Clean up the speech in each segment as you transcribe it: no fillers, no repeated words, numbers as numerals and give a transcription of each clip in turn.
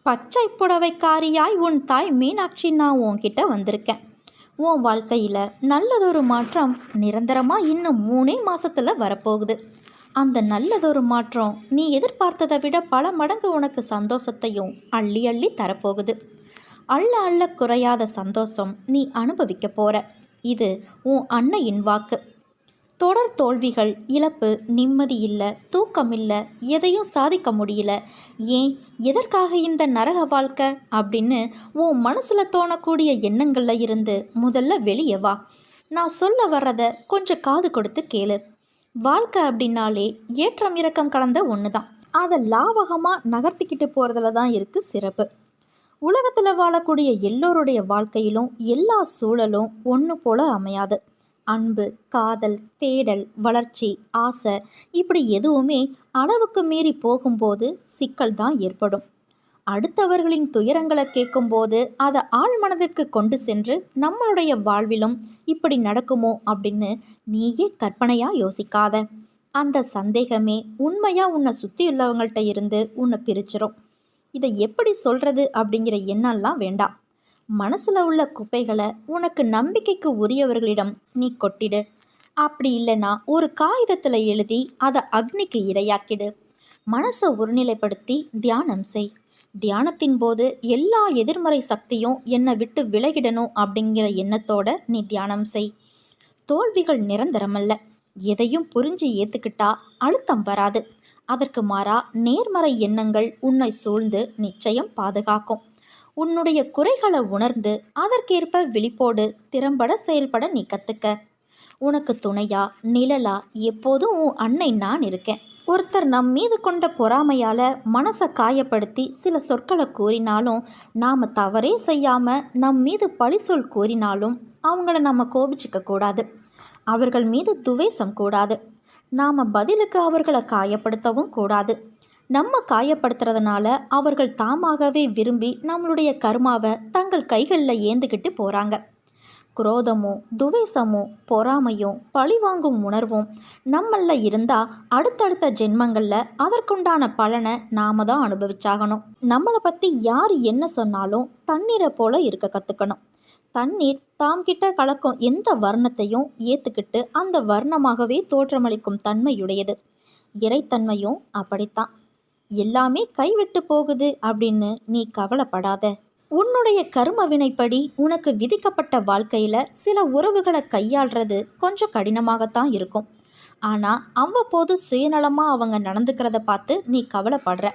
பச்சை புடவைக்காரியாய் உன் தாய் மீனாட்சி நான் உன்கிட்ட வந்திருக்கேன். உன் வாழ்க்கையில் நல்லதொரு மாற்றம் நிரந்தரமாக இன்னும் 3 மாதத்தில் வரப்போகுது. அந்த நல்லதொரு மாற்றம் நீ எதிர்பார்த்ததை விட பல மடங்கு உனக்கு சந்தோஷத்தையும் அள்ளி அள்ளி தரப்போகுது. அள்ள அள்ள குறையாத சந்தோஷம் நீ அனுபவிக்க போகிற. இது உன் அன்னையின் வாக்கு. தொடர் தோல்விகள், இழப்பு, நிம்மதி இல்லை, தூக்கம் இல்லை, எதையும் சாதிக்க முடியல, ஏன் எதற்காக இந்த நரக வாழ்க்கை அப்படின்னு உன் மனசில் தோணக்கூடிய எண்ணங்களில் இருந்து முதல்ல வெளியே வா. நான் சொல்ல வர்றதை கொஞ்சம் காது கொடுத்து கேளு. வாழ்க்கை அப்படின்னாலே ஏற்றம் இறக்கம் கலந்த ஒன்று தான். அதை லாவகமாக நகர்த்திக்கிட்டு போகிறதுல தான் இருக்குது சிறப்பு. உலகத்தில் வாழக்கூடிய எல்லோருடைய வாழ்க்கையிலும் எல்லா சூழலும் ஒன்று போல அமையாது. அன்பு, காதல், தேடல், வளர்ச்சி, ஆசை இப்படி எதுவுமே அளவுக்கு மீறி போகும்போது சிக்கல் தான் ஏற்படும். அடுத்தவர்களின் துயரங்களை கேட்கும்போது அதை ஆழ் மனதிற்கு கொண்டு சென்று நம்மளுடைய வாழ்விலும் இப்படி நடக்குமோ அப்படின்னு நீயே கற்பனையாக யோசிக்காத. அந்த சந்தேகமே உண்மையாக உன்னை சுற்றியுள்ளவங்கள்ட்ட இருந்து உன்னை பிரிச்சிரும். இதை எப்படி சொல்கிறது அப்படிங்கிற எண்ணம்லாம் வேண்டாம். மனசில் உள்ள குப்பைகளை உனக்கு நம்பிக்கைக்கு உரியவர்களிடம் நீ கொட்டிடு. அப்படி இல்லைன்னா ஒரு காகிதத்தில் எழுதி அதை அக்னிக்கு இரையாக்கிடு. மனசை ஒருநிலைப்படுத்தி தியானம் செய். தியானத்தின் போது எல்லா எதிர்மறை சக்தியும் என்னை விட்டு விலகிடணும் அப்படிங்கிற எண்ணத்தோட நீ தியானம் செய். தோல்விகள் நிரந்தரமல்ல. எதையும் புரிஞ்சு ஏற்றுக்கிட்டா அழுத்தம் வராது. அதற்கு மாறா நேர்மறை எண்ணங்கள் உன்னை சூழ்ந்து நிச்சயம் பாதுகாக்கும். உன்னுடைய குறைகளை உணர்ந்து அதற்கேற்ப விழிப்போடு திறம்பட செயல்பட நீ கற்றுக்க. உனக்கு துணையா நிழலா எப்போதும் உன் அன்னை நான் இருக்கேன். ஒருத்தர் நம் மீது கொண்ட பொறாமையால் மனசை காயப்படுத்தி சில சொற்களை கூறினாலும், நாம் தவறே செய்யாமல் நம் மீது பழி சொல் கூறினாலும் அவங்கள நம்ம கோபிச்சிக்க கூடாது. அவர்கள் மீது துவேஷம் கூடாது. நாம் பதிலுக்கு அவர்களை காயப்படுத்தவும் கூடாது. நம்ம காயப்படுத்துறதுனால அவர்கள் தாமாகவே விரும்பி நம்மளுடைய கர்மாவை தங்கள் கைகளில் ஏந்துக்கிட்டு போகிறாங்க. குரோதமும் துவேஷமும் பொறாமையும் பழிவாங்கும் உணர்வும் நம்மளில் இருந்தால் அடுத்தடுத்த ஜென்மங்களில் அதற்குண்டான பலனை நாம் தான் அனுபவிச்சாகணும். நம்மளை பற்றி யார் என்ன சொன்னாலும் தண்ணீரை போல இருக்க கற்றுக்கணும். தண்ணீர் தாம் கிட்ட கலக்கும் எந்த வர்ணத்தையும் ஏற்றுக்கிட்டு அந்த வர்ணமாகவே தோற்றமளிக்கும் தன்மையுடையது. இறைத்தன்மையும் அப்படித்தான். எல்லாமே கைவிட்டு போகுது அப்படின்னு நீ கவலைப்படாத. உன்னுடைய கர்ம வினைப்படி உனக்கு விதிக்கப்பட்ட வாழ்க்கையில் சில உறவுகளை கையாள்றது கொஞ்சம் கடினமாகத்தான் இருக்கும். ஆனால் அவ்வப்போது சுயநலமாக அவங்க நடந்துக்கிறத பார்த்து நீ கவலைப்படுற.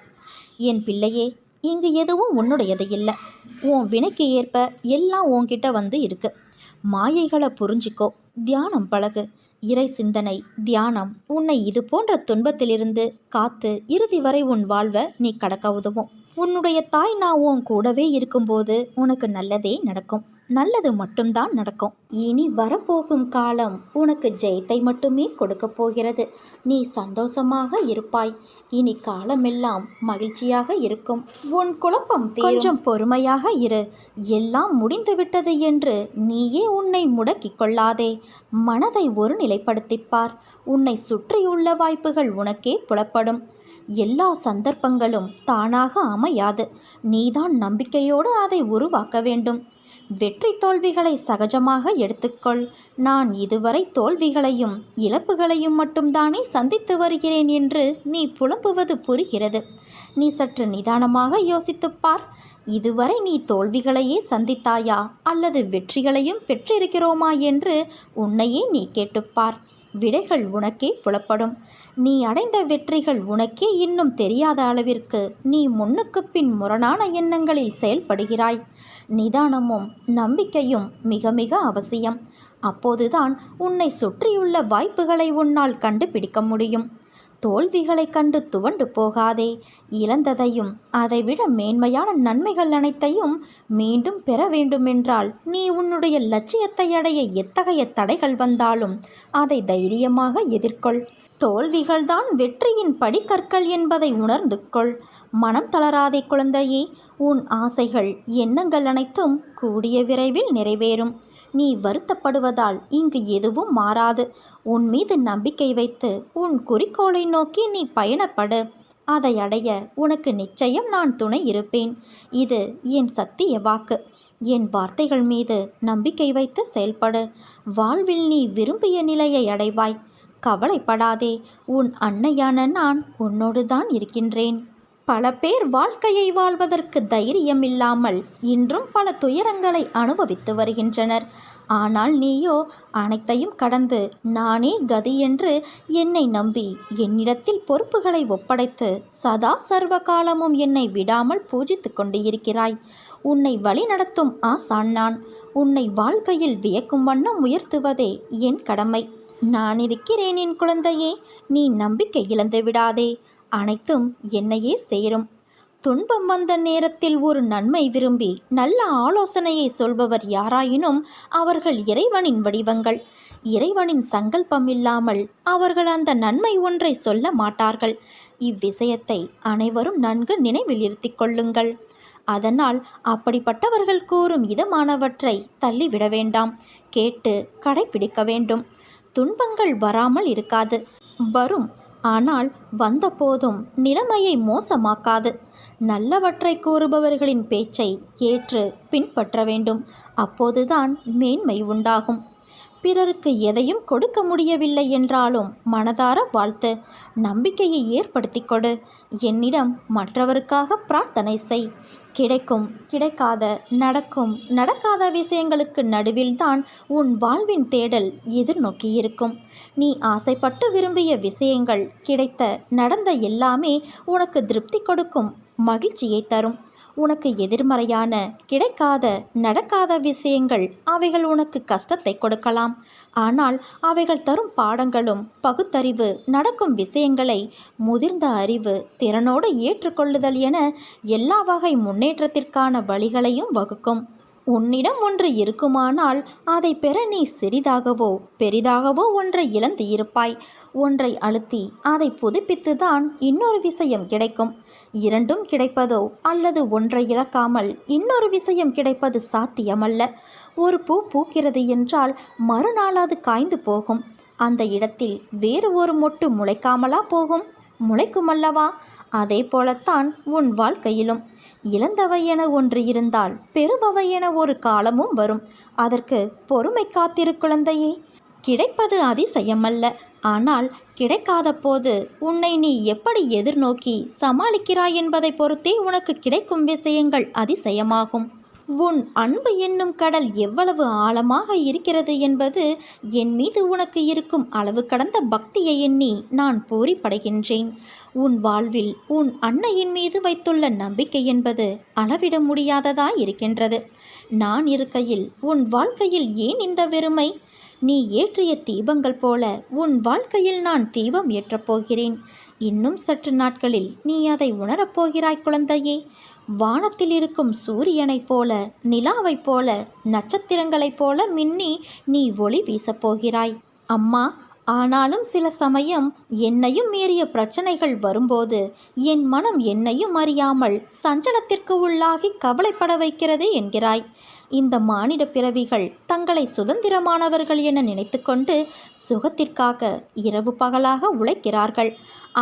என் பிள்ளையே, இங்கு எதுவும் உன்னுடையது இல்லை. உன் வினைக்கு ஏற்ப எல்லாம் உன்கிட்ட வந்து இருக்கு. மாயைகளை புரிஞ்சிக்கோ. தியானம் பழகு. இறை சிந்தனை, தியானம் உன்னை இது போன்ற துன்பத்திலிருந்து காத்து இறுதி வரை உன் வாழ்வை நீ கடக்க உதவும். உன்னுடைய தாய் நான் உன் கூடவே இருக்கும்போது உனக்கு நல்லதே நடக்கும். நல்லது மட்டும்தான் நடக்கும். இனி வரப்போகும் காலம் உனக்கு ஜெயத்தை மட்டுமே கொடுக்க போகிறது. நீ சந்தோஷமாக இருப்பாய். இனி காலமெல்லாம் மகிழ்ச்சியாக இருக்கும். உன் குழப்பம் கொஞ்சம் பொறுமையாக இரு. எல்லாம் முடிந்துவிட்டது என்று நீயே உன்னை முடக்கிக் கொள்ளாதே. மனதை ஒரு நிலைப்படுத்திப்பார். உன்னை சுற்றியுள்ள வாய்ப்புகள் உனக்கே புலப்படும். எல்லா சந்தர்ப்பங்களும் தானாக அமையாது. நீதான் நம்பிக்கையோடு அதை உருவாக்க வேண்டும். வெற்றி தோல்விகளை சகஜமாக எடுத்துக்கொள். நான் இதுவரை தோல்விகளையும் இழப்புகளையும் மட்டும்தானே சந்தித்து வருகிறேன் என்று நீ புலம்புவது புரிகிறது. நீ சற்று நிதானமாக யோசித்துப்பார். இதுவரை நீ தோல்விகளையே சந்தித்தாயா அல்லது வெற்றிகளையும் பெற்றிருக்கிறோமா என்று உன்னையே நீ கேட்டுப்பார். விடைகள் உனக்கே புலப்படும். நீ அடைந்த வெற்றிகள் உனக்கே இன்னும் தெரியாத அளவிற்கு நீ முன்னுக்கு பின் முரணான எண்ணங்களில் செயல்படுகிறாய். நிதானமும் நம்பிக்கையும் மிக மிக அவசியம். அப்போதுதான் உன்னை சுற்றியுள்ள வாய்ப்புகளை உன்னால் கண்டுபிடிக்க முடியும். தோல்விகளை கண்டு துவண்டு போகாதே. இழந்ததையும் அதைவிட மேன்மையான நன்மைகள் அனைத்தையும் மீண்டும் பெற வேண்டுமென்றால் நீ உன்னுடைய லட்சியத்தை அடைய எத்தகைய தடைகள் வந்தாலும் அதை தைரியமாக எதிர்கொள். தோல்விகள்தான் வெற்றியின் படிக்கற்கள் என்பதை உணர்ந்து கொள். மனம் தளராதே குழந்தையே. உன் ஆசைகள் எண்ணங்கள் அனைத்தும் கூடிய விரைவில் நிறைவேறும். நீ வருத்தப்படுவதால் இங்கு எதுவும் மாறாது. உன் மீது நம்பிக்கை வைத்து உன் குறிக்கோளை நோக்கி நீ பயணப்படு. அதை அடைய உனக்கு நிச்சயம் நான் துணை இருப்பேன். இது என் சத்திய வாக்கு. என் வார்த்தைகள் மீது நம்பிக்கை வைத்து செயல்படு. வாழ்வில் நீ விரும்பிய நிலையை அடைவாய். கவலைப்படாதே, உன் அன்னையான நான் உன்னோடு தான் இருக்கின்றேன். பல பேர் வாழ்க்கையை வாழ்வதற்கு தைரியம் இல்லாமல் இன்றும் பல துயரங்களை அனுபவித்து வருகின்றனர். ஆனால் நீயோ அனைத்தையும் கடந்து நானே கதி என்று என்னை நம்பி என்னிடத்தில் பொறுப்புகளை ஒப்படைத்து சதா சர்வ காலமும் என்னை விடாமல் பூஜித்து கொண்டு இருக்கிறாய். உன்னை வழிநடத்தும் ஆசான் நான். உன்னை வாழ்க்கையில் வியக்கும் வண்ணம் உயர்த்துவதே என் கடமை. நான் இருக்கிறேன் என் குழந்தையே. நீ நம்பிக்கை இழந்து விடாதே. அனைத்தும் என்னையே சேரும். துன்பம் வந்த நேரத்தில் ஒரு நன்மை விரும்பி நல்ல ஆலோசனையை சொல்பவர் யாராயினும் அவர்கள் இறைவனின் வடிவங்கள். இறைவனின் சங்கல்பம் இல்லாமல் அவர்கள் அந்த நன்மை ஒன்றை சொல்ல மாட்டார்கள். இவ்விஷயத்தை அனைவரும் நன்கு நினைவில் இருத்தி கொள்ளுங்கள். அதனால் அப்படிப்பட்டவர்கள் கூறும் இதமானவற்றை தள்ளிவிட வேண்டாம். கேட்டு கடைபிடிக்க வேண்டும். துன்பங்கள் வராமல் இருக்காது, வரும். ஆனால் வந்தபோதும் நிலைமையை மோசமாக்காது. நல்லவற்றை கூறுபவர்களின் பேச்சை ஏற்று பின்பற்ற வேண்டும். அப்போதுதான் மேன்மை உண்டாகும். பிறருக்கு எதையும் கொடுக்க முடியவில்லை என்றாலும் மனதார வாழ்த்து. நம்பிக்கையை ஏற்படுத்தி கொடு. என்னிடம் மற்றவருக்காக பிரார்த்தனை செய். கிடைக்கும், கிடைக்காத, நடக்கும், நடக்காத விஷயங்களுக்கு நடுவில்தான் உன் வாழ்வின் தேடல் எதிர்நோக்கியிருக்கும். நீ ஆசைப்பட்டு விரும்பிய விஷயங்கள் கிடைத்த, நடந்த எல்லாமே உனக்கு திருப்தி கொடுக்கும், மகிழ்ச்சியை தரும். உனக்கு எதிர்மறையான, கிடைக்காத, நடக்காத விஷயங்கள் அவைகள் உனக்கு கஷ்டத்தை கொடுக்கலாம். ஆனால் அவைகள் தரும் பாடங்களும் பகுத்தறிவு, நடக்கும் விஷயங்களை முதிர்ந்த அறிவு, திறனோடு ஏற்றுக்கொள்ளுதல் என எல்லா வகை முன்னேற்றத்திற்கான வழிகளையும் வகுக்கும். உன்னிடம் ஒன்று இருக்குமானால் அதை பெற நீ சிறிதாகவோ பெரிதாகவோ ஒன்றை இழந்து இருப்பாய். ஒன்றை அழுத்தி அதை புதுப்பித்துதான் இன்னொரு விஷயம் கிடைக்கும். இரண்டும் கிடைப்பதோ அல்லது ஒன்றை இழக்காமல் இன்னொரு விஷயம் கிடைப்பது சாத்தியமல்ல. ஒரு பூ பூக்கிறது என்றால் மறுநாள் அது காய்ந்து போகும். அந்த இடத்தில் வேறு ஒரு மொட்டு முளைக்காமலா போகும்? முளைக்குமல்லவா? அதே போலத்தான் உன் வாழ்க்கையிலும் இழந்தவை என ஒன்று இருந்தால் பெறுபவை என ஒரு காலமும் வரும். அதற்கு பொறுமை காத்திரு குழந்தையே. கிடைப்பது அதிசயமல்ல. ஆனால் கிடைக்காத போது உன்னை நீ எப்படி எதிர்நோக்கி சமாளிக்கிறாய் என்பதை பொறுத்தே உனக்கு கிடைக்கும் விஷயங்கள் அதிசயமாகும். உன் அன்பு என்னும் கடல் எவ்வளவு ஆழமாக இருக்கிறது என்பது என் மீது உனக்கு இருக்கும் அளவு கடந்த பக்தியை எண்ணி நான் பூரிப்படைகின்றேன். உன் வாழ்வில் உன் அன்னையின் மீது வைத்துள்ள நம்பிக்கை என்பது அளவிட முடியாததாய் இருக்கின்றது. நான் இருக்கையில் உன் வாழ்க்கையில் ஏன் இந்த வெறுமை? நீ ஏற்றிய தீபங்கள் போல உன் வாழ்க்கையில் நான் தீபம் ஏற்றப் போகிறேன். இன்னும் சற்று நாட்களில் நீ அதை உணரப்போகிறாய் குழந்தையே. வானத்தில் இருக்கும் சூரியனைப் போல, நிலாவைப் போல, நட்சத்திரங்களைப் போல மின்னி நீ ஒளி வீசப்போகிறாய் அம்மா. ஆனாலும் சில சமயம் என்னையும் மீறிய பிரச்சனைகள் வரும்போது என் மனம் என்னையும் அறியாமல் சஞ்சலத்திற்கு உள்ளாகி கவலைப்பட வைக்கிறது என்கிறாய். இந்த மானிட பிறவிகள் தங்களை சுதந்திரமானவர்கள் என நினைத்து கொண்டு சுகத்திற்காக இரவு பகலாக உழைக்கிறார்கள்.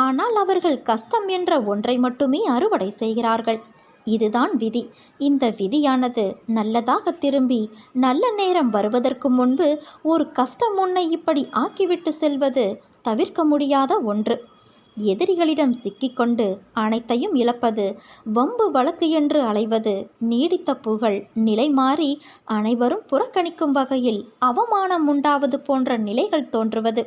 ஆனால் அவர்கள் கஷ்டம் என்ற ஒன்றை மட்டுமே அறுவடை செய்கிறார்கள். இதுதான் விதி. இந்த விதியானது நல்லதாக திரும்பி நல்ல நேரம் வருவதற்கு முன்பு ஒரு கஷ்டம் உன்னை இப்படி ஆக்கிவிட்டு செல்வது தவிர்க்க முடியாத ஒன்று. எதிரிகளிடம் சிக்கிக்கொண்டு அனைத்தையும் இழப்பது, வம்பு வழக்கு என்று அலைவது, நீடித்த புகழ் நிலை மாறி அனைவரும் புறக்கணிக்கும் வகையில் அவமானம் உண்டாவது போன்ற நிலைகள் தோன்றுவது.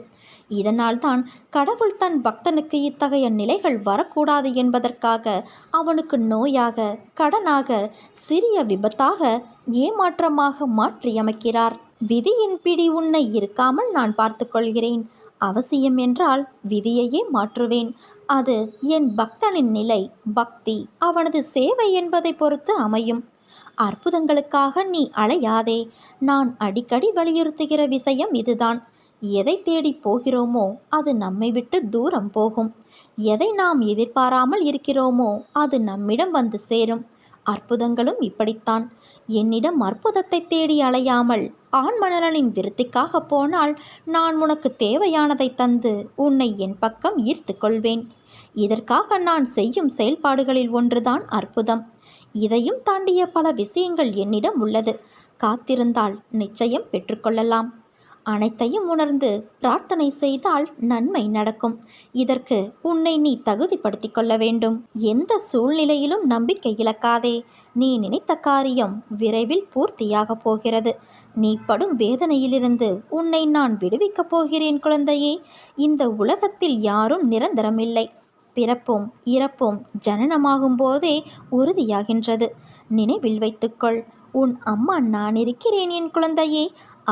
இதனால்தான் கடவுள் தன் பக்தனுக்கு இத்தகைய நிலைகள் வரக்கூடாது என்பதற்காக அவனுக்கு நோயாக, கடனாக, சிறிய விபத்தாக, ஏமாற்றமாக மாற்றியமைக்கிறார். விதியின் பிடி உன்னை இருக்காமல் நான் பார்த்துக்கொள்கிறேன். அவசியம் என்றால் விதியையே மாற்றுவேன். அது என் பக்தனின் நிலை, பக்தி, அவனது சேவை என்பதை பொறுத்து அமையும். அற்புதங்களுக்காக நீ அலையாதே. நான் அடிக்கடி வலியுறுத்துகிற விஷயம் இதுதான். எதை தேடி போகிறோமோ அது நம்மை விட்டு தூரம் போகும். எதை நாம் எதிர்பாராமல் இருக்கிறோமோ அது நம்மிடம் வந்து சேரும். அற்புதங்களும் இப்படித்தான். என்னிடம் அற்புதத்தை தேடி அலையாமல் ஆண்மணலனின் விருத்திக்காக போனால் நான் உனக்கு தேவையானதை தந்து உன்னை என் பக்கம் ஈர்த்து கொள்வேன். இதற்காக நான் செய்யும் செயல்பாடுகளில் ஒன்றுதான் அற்புதம். இதையும் தாண்டிய பல விஷயங்கள் என்னிடம் உள்ளது. காத்திருந்தால் நிச்சயம் பெற்றுக்கொள்ளலாம். அனைத்தையும் உணர்ந்து பிரார்த்தனை செய்தால் நன்மை நடக்கும். இதற்கு உன்னை நீ தகுதிப்படுத்திக் கொள்ள வேண்டும். எந்த சூழ்நிலையிலும் நம்பிக்கை இழக்காதே. நீ நினைத்த காரியம் விரைவில் பூர்த்தியாக போகிறது. நீ படும் வேதனையிலிருந்து உன்னை நான் விடுவிக்கப் போகிறேன் குழந்தையே. இந்த உலகத்தில் யாரும் நிரந்தரமில்லை. பிறப்பும் இறப்பும் ஜனனமாகும் போதே உறுதியாகின்றது. நினைவில் வைத்துக்கொள். உன் அம்மா நான் இருக்கிறேன் என் குழந்தையே.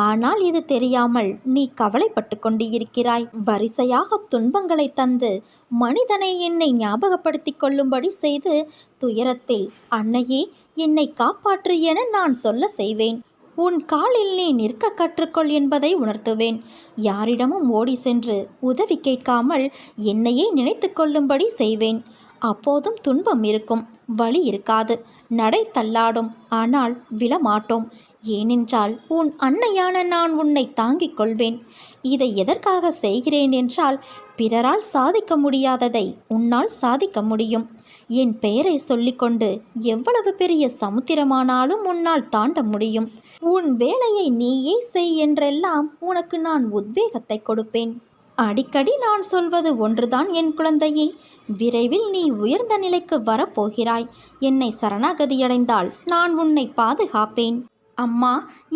ஆனால் இது தெரியாமல் நீ கவலைப்பட்டு கொண்டு இருக்கிறாய். வரிசையாக துன்பங்களை தந்து மனிதனை என்னை ஞாபகப்படுத்தி கொள்ளும்படி செய்து துயரத்தில் அன்னையே என்னை காப்பாற்று என நான் சொல்ல செய்வேன். உன் காலில் நீ நிற்க கற்றுக்கொள் என்பதை உணர்த்துவேன். யாரிடமும் ஓடி சென்று உதவி கேட்காமல் என்னையே நினைத்து கொள்ளும்படி செய்வேன். அப்போதும் துன்பம் இருக்கும், வலி இருக்காது, நடை தள்ளாடும், ஆனால் விழமாட்டோம். ஏனென்றால் உன் அன்னையான நான் உன்னை தாங்கிக் கொள்வேன். இதை எதற்காக செய்கிறேன் என்றால், பிறரால் சாதிக்க முடியாததை உன்னால் சாதிக்க முடியும். என் பெயரை சொல்லிக்கொண்டு எவ்வளவு பெரிய சமுத்திரமானாலும் உன்னால் தாண்ட முடியும். உன் வேலையை நீயே செய் என்றெல்லாம் உனக்கு நான் உத்வேகத்தை கொடுப்பேன். அடிக்கடி நான் சொல்வது ஒன்றுதான் என் குழந்தையே. விரைவில் நீ உயர்ந்த நிலைக்கு வரப்போகிறாய். என்னை சரணாகதியடைந்தால் நான் உன்னை பாதுகாப்பேன். அம்மா,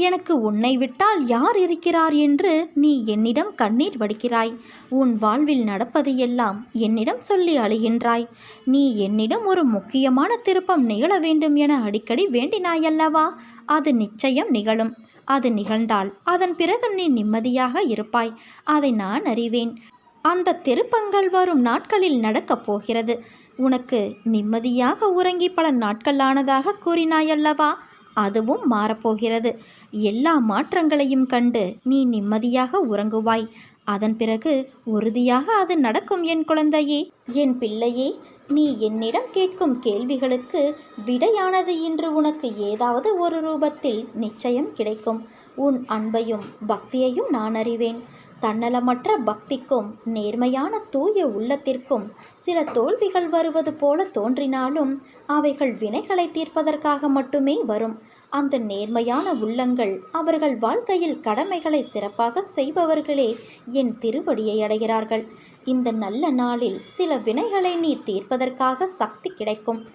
எனக்கு உன்னை விட்டால் யார் இருக்கிறார் என்று நீ என்னிடம் கண்ணீர் வடிக்கிறாய். உன் வாழ்வில் நடப்பது எல்லாம் என்னிடம் சொல்லி அழுகின்றாய். நீ என்னிடம் ஒரு முக்கியமான திருப்பம் நிகழ வேண்டும் என அடிக்கடி வேண்டினாயல்லவா? அது நிச்சயம் நிகழும். அது நிகழ்ந்தால் அதன் பிறகு நீ நிம்மதியாக இருப்பாய். அதை நான் அறிவேன். அந்த திருப்பங்கள் வரும் நாட்களில் நடக்கப் போகிறது. உனக்கு நிம்மதியாக உறங்கி பல நாட்கள் ஆனதாக கூறினாயல்லவா? அதுவும் மாறப்போகிறது. எல்லா மாற்றங்களையும் கண்டு நீ நிம்மதியாக உறங்குவாய். அதன் பிறகு உறுதியாக அது நடக்கும் என் குழந்தையே. என் பிள்ளையே, நீ என்னிடம் கேட்கும் கேள்விகளுக்கு விடையானது இன்று உனக்கு ஏதாவது ஒரு ரூபத்தில் நிச்சயம் கிடைக்கும். உன் அன்பையும் பக்தியையும் நான் அறிவேன். தன்னலமற்ற பக்திக்கும் நேர்மையான தூய உள்ளத்திற்கும் சில தோல்விகள் வருவது போல தோன்றினாலும் அவைகள் வினைகளை தீர்ப்பதற்காக மட்டுமே வரும். அந்த நேர்மையான உள்ளங்கள் அவர்கள் வாழ்க்கையில் கடமைகளை சிறப்பாக செய்பவர்களே என் திருவடியை அடைகிறார்கள். இந்த நல்ல நாளில் சில வினைகளை நீ தீர்ப்பதற்காக சக்தி கிடைக்கும்.